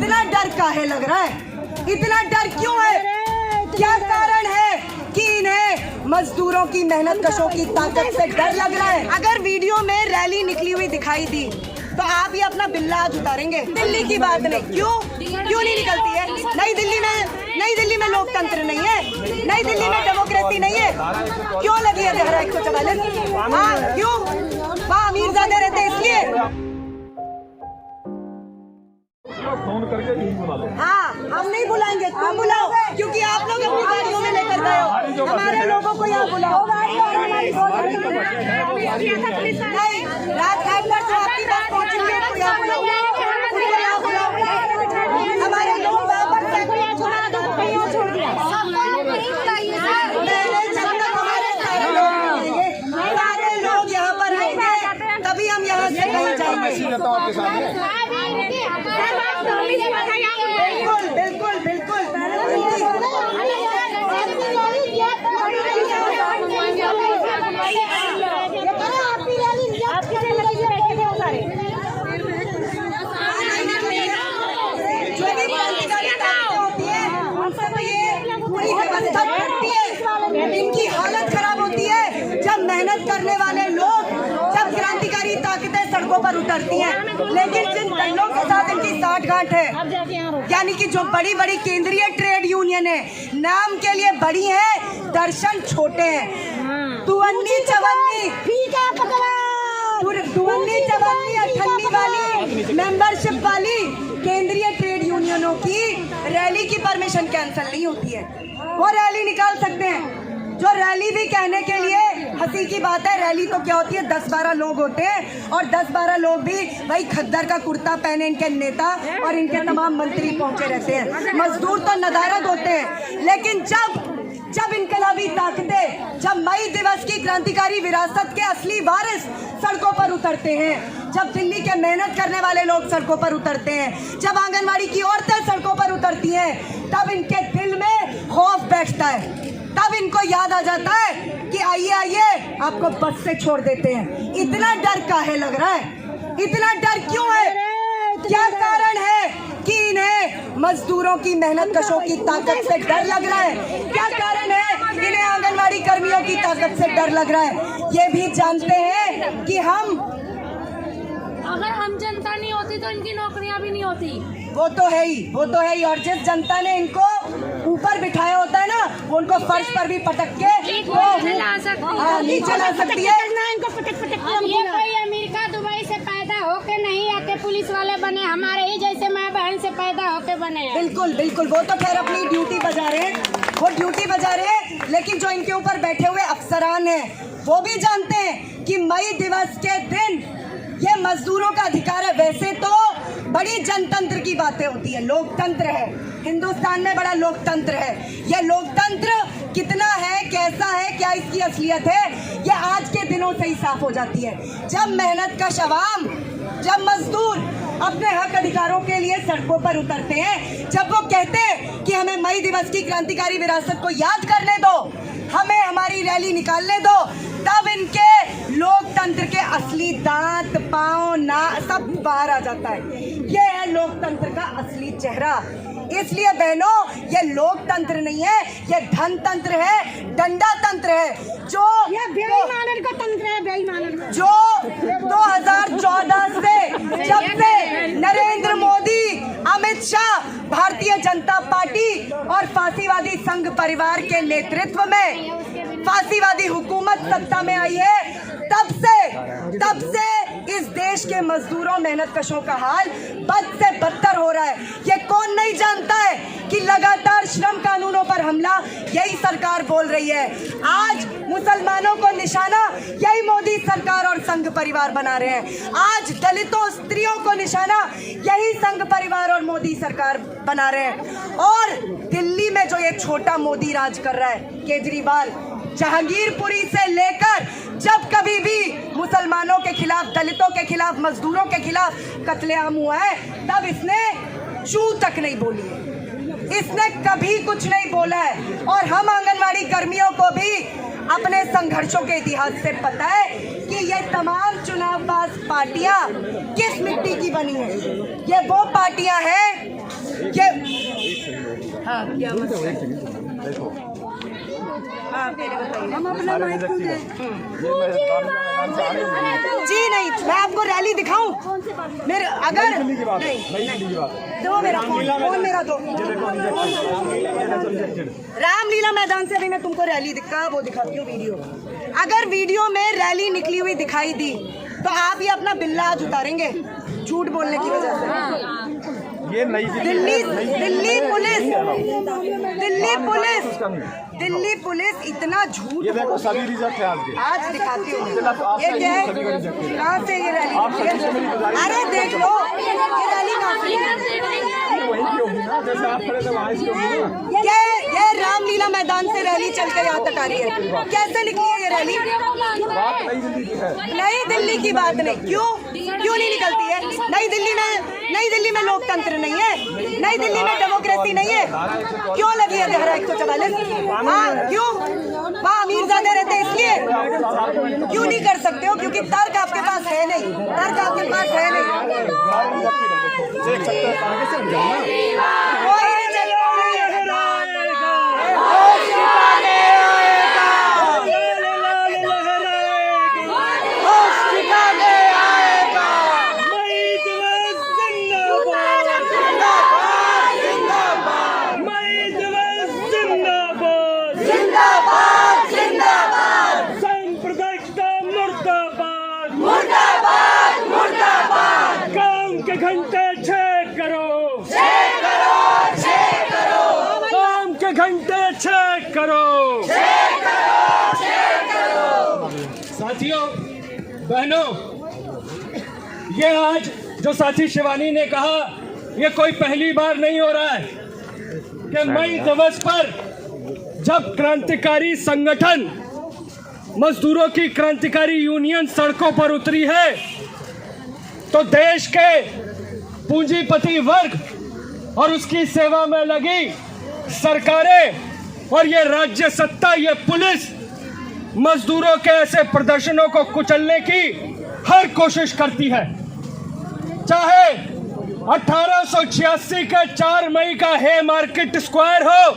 इतना डर काहे लग रहा है? इतना डर क्यों है? क्या कारण है कि इन्हें मजदूरों की, मेहनत कशों की ताकत से डर लग रहा है? अगर वीडियो में रैली निकली हुई दिखाई दी तो आप ये अपना बिल्ला आज उतारेंगे? दिल्ली की बात नहीं, क्यों नहीं निकलती है? नई दिल्ली में लोकतंत्र नहीं है, नई दिल्ली में डेमोक्रेसी नहीं है, क्यों लगी है धारा 144? हाँ, क्यों? वहाँ अमीरजादे रहते इसलिए। फोन करके नहीं बुला लो। हाँ, हम नहीं बुलाएंगे, तुम बुलाओ, क्योंकि आप लोग अपनी गाड़ियों में लेकर गए हो। हमारे लोगों को यहाँ बुलाओ। नहीं, रात रात भर जो आपकी बात पहुँचेंगे तो यहाँ बुलाओ, यहाँ बुलाओ। हमारे लोग वापस छोड़ दिया। सारे लोग यहाँ पर आएंगे तभी हम यहाँ से कहीं जाएंगे। बिल्कुल बिल्कुल जो भी होती है पूरी व्यवस्था करती है। इनकी हालत खराब होती है जब मेहनत करने वाले लोग, जब क्रांतिकारी ताकतें सड़कों पर उतरती हैं। लेकिन जिन दलों के साथ इनकी साठगांठ है, यानी कि जो बड़ी बड़ी केंद्रीय ट्रेड यूनियन है, नाम के लिए बड़ी है, दर्शन छोटे हैं। दुवन्नी चवन्नी, दुवन्नी चवन्नी अठन्नी वाली मेंबरशिप वाली केंद्रीय ट्रेड यूनियनों की रैली की परमिशन कैंसिल नहीं होती है। वो रैली निकाल सकते हैं। जो रैली भी कहने के लिए हंसी की बात है, रैली तो क्या होती है, 10-12 लोग होते हैं और 10-12 लोग भी भाई खद्दर का कुर्ता पहने इनके नेता और इनके तमाम मंत्री पहुंचे रहते हैं। मजदूर तो नदारद होते हैं। लेकिन जब इनकलाबी ताकतें, जब मई दिवस की क्रांतिकारी विरासत के असली वारिस सड़कों पर उतरते हैं, जब दिल्ली के मेहनत करने वाले लोग सड़कों पर उतरते हैं, जब आंगनबाड़ी की औरतें सड़कों पर उतरती हैं, तब इनके दिल में खौफ बैठता है। तब इनको याद आ जाता है कि आइए आपको बस से छोड़ देते हैं। इतना डर काहे लग रहा है? इतना डर क्यों है? क्या कारण है कि इन्हें मजदूरों की, मेहनत कशों की ताकत से डर लग रहा है? क्या कारण है इन्हें आंगनबाड़ी कर्मियों की ताकत से डर लग रहा है? ये भी जानते हैं कि अगर हम जनता नहीं होती तो इनकी नौकरियां भी नहीं होती। वो तो है ही। और जिस जनता ने इनको ऊपर बिठाया होता है ना, वो उनको फर्श पर भी पटक के नीचे ला सकती है। ये कोई अमेरिका दुबई से पैदा होके नहीं आके पुलिस वाले बने, हमारे ही जैसे माँ बहन से पैदा होके बने। बिल्कुल वो तो खैर अपनी ड्यूटी बजा रहे हैं, लेकिन जो इनके ऊपर बैठे हुए अफसरान हैं वो भी जानते हैं कि मई दिवस के दिन ये मजदूरों का अधिकार है। वैसे तो बड़ी जनतंत्र की बातें होती है, लोकतंत्र है, हिंदुस्तान में बड़ा लोकतंत्र है। ये लोकतंत्र कितना है, कैसा है, क्या इसकी असलियत है, ये आज के दिनों से ही साफ हो जाती है। जब मेहनतकश अवाम, जब मजदूर अपने हक अधिकारों के लिए सड़कों पर उतरते हैं, जब वो कहते हैं कि हमें मई दिवस की क्रांतिकारी विरासत को याद करने दो, हमें हमारी रैली निकालने दो, तब इनके लोकतंत्र के असली दांत, पांव, ना सब बाहर आ जाता है। ये है लोकतंत्र का असली चेहरा। इसलिए बहनों, ये लोकतंत्र नहीं है, ये धनतंत्र है, डंडा तंत्र है, जो बेईमानन का तंत्र है, बेईमानन का। जो 2014 से जब से नरेंद्र मोदी, अमित शाह, भारतीय जनता पार्टी और फांसीवादी संघ परिवार के नेतृत्व में फांसीवादी हुकूमत सत्ता में आई है, तब से इस देश के मजदूरों, मेहनत कशों का हाल बद से बदतर हो रहा है। ये कौन नहीं जानता है कि लगातार श्रम कानूनों पर हमला यही सरकार बोल रही है। आज मुसलमानों को निशाना यही मोदी सरकार और संघ परिवार बना रहे हैं। आज दलितों, स्त्रियों को निशाना यही संघ परिवार और मोदी सरकार बना रहे हैं। और दिल्ली में जो ये छोटा मोदी राज कर रहा है, केजरीवाल, जहांगीरपुरी से लेकर जब कभी भी मुसलमानों के खिलाफ, दलितों के खिलाफ, मजदूरों के खिलाफ कत्लेआम हुआ है, तब इसने चू तक नहीं बोली है, इसने कभी कुछ नहीं बोला है। और हम आंगनवाड़ी कर्मियों को भी अपने संघर्षों के इतिहास से पता है कि ये तमाम चुनावबाज पार्टियां किस मिट्टी की बनी है। ये वो पार्टियां हैं किया देखो हाँ, पहले बताइए। हम अपना माइक खुद है। ये मैं मैदान से आ रही हूँ। जी नहीं, मैं आपको रैली दिखाऊं? मेरे अगर दिल्ली की बात है, नहीं, नई दिल्ली की बात है। दो मेरा फोन मेरा दो। ये देखो रिजेक्टेड। रामलीला मैदान से अभी मैं तुमको रैली दिखा वो दिखाती हूँ वीडियो। अगर वीडियो में रैली निकली हुई दिखाई दी तो आप ये अपना बिल्ला आज उतारेंगे झूठ बोलने की वजह से। ये नई दिल्ली पुलिस इतना झूठ। ये देखो सभी रिजेक्ट है आज के। आज दिखाती हूँ ये क्या है, कहाँ से ये रैली? अरे देख लो ये रैली कहाँ से? वहीं की होगी ना, जैसे आप खड़े थे वहाँ की होगी ना। ये रामलीला मैदान से रैली चल के यहाँ तक आ रही है। कैसे निकली है ये रैली? बात नई दिल्ली की है। नई दिल्ली की बात नहीं, क्यों नहीं निकलती है? नई दिल्ली में लोकतंत्र नहीं है, नई दिल्ली में डेमोक्रेसी नहीं है। क्यों लगी है धारा 144? हाँ क्यों? वहाँ अमीरजादे रहते हैं इसलिए? क्यों नहीं कर सकते हो? क्योंकि तर्क आपके पास है नहीं, तर्क आपके पास है नहीं। देख सकते हैं आगे से घंटे 6 करो, काम के घंटे 6 करो। साथियों बहनों, ये आज जो साथी शिवानी ने कहा, ये कोई पहली बार नहीं हो रहा है कि मई दिवस पर जब क्रांतिकारी संगठन मजदूरों की क्रांतिकारी यूनियन सड़कों पर उतरी है तो देश के पूंजीपति वर्ग और उसकी सेवा में लगी सरकारें और ये राज्य सत्ता, ये पुलिस मजदूरों के ऐसे प्रदर्शनों को कुचलने की हर कोशिश करती है। चाहे 1886 के 4 मई का हे मार्केट स्क्वायर हो,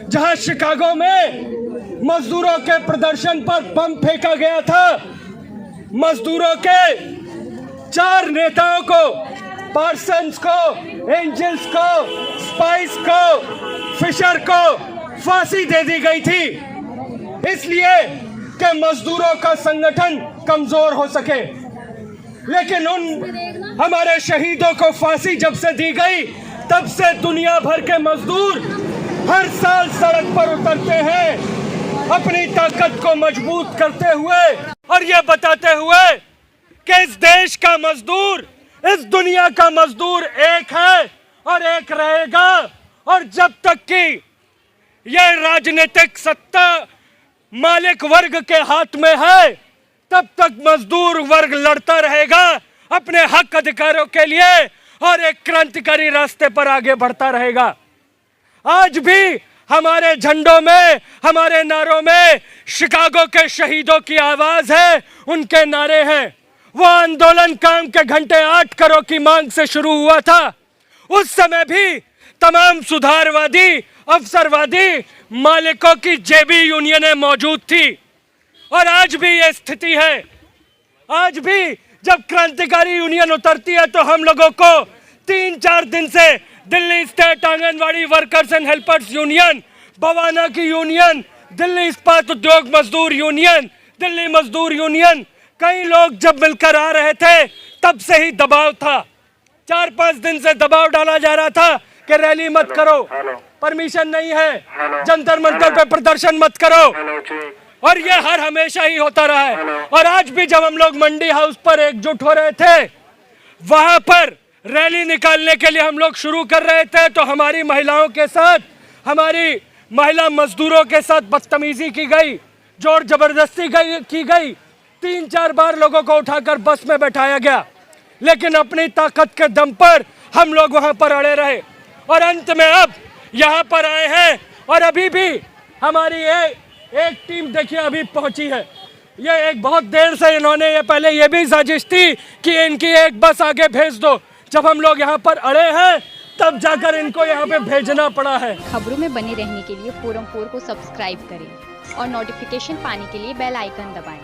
जहां शिकागो में मजदूरों के प्रदर्शन पर बम फेंका गया था, मजदूरों के 4 नेताओं को, पार्सन्स को, एंजल्स को, स्पाइस को, फिशर को फांसी दे दी गई थी, इसलिए कि मजदूरों का संगठन कमजोर हो सके। लेकिन उन हमारे शहीदों को फांसी जब से दी गई, तब से दुनिया भर के मजदूर हर साल सड़क पर उतरते हैं, अपनी ताकत को मजबूत करते हुए और ये बताते हुए कि इस देश का मजदूर, इस दुनिया का मजदूर एक है और एक रहेगा। और जब तक कि यह राजनीतिक सत्ता मालिक वर्ग के हाथ में है, तब तक मजदूर वर्ग लड़ता रहेगा अपने हक अधिकारों के लिए और एक क्रांतिकारी रास्ते पर आगे बढ़ता रहेगा। आज भी हमारे झंडों में, हमारे नारों में शिकागो के शहीदों की आवाज है, उनके नारे हैं। वो आंदोलन काम के घंटे 8 करो की मांग से शुरू हुआ था। उस समय भी तमाम सुधारवादी, अवसरवादी मालिकों की जेबी यूनियनें मौजूद थी और आज भी ये स्थिति है। आज भी जब क्रांतिकारी यूनियन उतरती है तो हम लोगों को 3-4 दिन से Delhi state anganwadi workers and helpers union, Bawana की यूनियन, दिल्ली इस्पात उद्योग मजदूर यूनियन, दिल्ली मजदूर यूनियन, कई लोग जब मिलकर आ रहे थे तब से ही दबाव था। 4-5 दिन से दबाव डाला जा रहा था कि रैली मत करो, परमिशन नहीं है, जंतर मंतर पे प्रदर्शन मत करो, और ये हर हमेशा ही होता रहा है। और आज भी जब हम लोग मंडी हाउस पर एकजुट हो रहे थे, वहां पर रैली निकालने के लिए हम लोग शुरू कर रहे थे तो हमारी महिलाओं के साथ, हमारी महिला मजदूरों के साथ बदतमीजी की गई, जोर जबरदस्ती की गई। 3-4 बार लोगों को उठाकर बस में बैठाया गया, लेकिन अपनी ताकत के दम पर हम लोग वहां पर अड़े रहे और अंत में अब यहाँ पर आए हैं। और अभी भी हमारी एक टीम देखिए अभी पहुंची है। ये एक बहुत देर से इन्होंने ये पहले ये भी साजिश थी कि इनकी एक बस आगे भेज दो। जब हम लोग यहाँ पर अड़े हैं तब जाकर इनको यहाँ पे भेजना पड़ा है। खबरों में बने रहने के लिए फोरम 4 को सब्सक्राइब करें और नोटिफिकेशन पाने के लिए बेल आइकन दबाएं।